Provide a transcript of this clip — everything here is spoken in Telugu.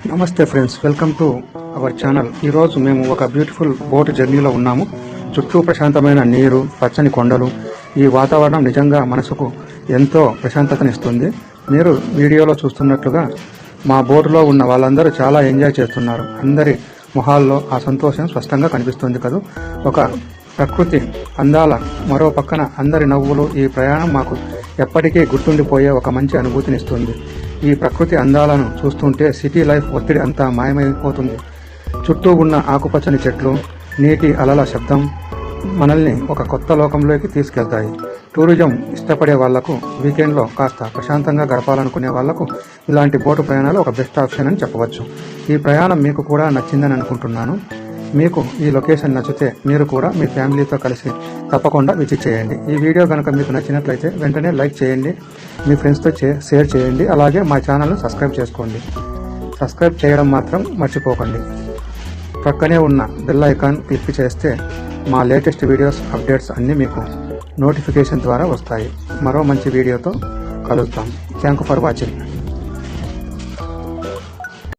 నమస్తే friends, welcome to our channel. ఈరోజు మేము ఒక బ్యూటిఫుల్ బోట్ జర్నీలో ఉన్నాము. చుట్టూ ప్రశాంతమైన నీరు, పచ్చని కొండలు. ఈ వాతావరణం నిజంగా మనసుకు ఎంతో ప్రశాంతతనిస్తుంది. మీరు వీడియోలో చూస్తున్నట్లుగా మా బోటులో ఉన్న వాళ్ళందరూ చాలా ఎంజాయ్ చేస్తున్నారు. అందరి మొహాల్లో ఆ సంతోషం స్పష్టంగా కనిపిస్తుంది కదా. ఒక ప్రకృతి అందాల మరో పక్కన అందరి నవ్వులు. ఈ ప్రయాణం మాకు ఎప్పటికీ గుర్తుండిపోయే ఒక మంచి అనుభూతినిస్తుంది. ఈ ప్రకృతి అందాలను చూస్తుంటే సిటీ లైఫ్ ఒత్తిడి అంతా మాయమైపోతుంది. చుట్టూ ఉన్న ఆకుపచ్చని చెట్లు, నీటి అలల శబ్దం మనల్ని ఒక కొత్త లోకంలోకి తీసుకెళ్తాయి. టూరిజం ఇష్టపడే వాళ్లకు, వీకెండ్లో కాస్త ప్రశాంతంగా గడపాలనుకునే వాళ్లకు ఇలాంటి బోటు ప్రయాణాలు ఒక బెస్ట్ ఆప్షన్ అని చెప్పవచ్చు. ఈ ప్రయాణం మీకు కూడా నచ్చిందని అనుకుంటున్నాను. మీకు ఈ లొకేషన్ నచ్చితే మీరు కూడా మీ ఫ్యామిలీతో కలిసి తప్పకుండా విజిట్ చేయండి. ఈ వీడియో కనుక మీకు నచ్చినట్లయితే వెంటనే లైక్ చేయండి, మీ ఫ్రెండ్స్తో షేర్ చేయండి. అలాగే మా ఛానల్ను సబ్స్క్రైబ్ చేసుకోండి. సబ్స్క్రైబ్ చేయడం మాత్రం మర్చిపోకండి. ప్రక్కనే ఉన్న బెల్ ఐకాన్ క్లిక్ చేస్తే మా లేటెస్ట్ వీడియోస్ అప్డేట్స్ అన్నీ మీకు నోటిఫికేషన్ ద్వారా వస్తాయి. మరో మంచి వీడియోతో కలుద్దాం. Thank you for watching.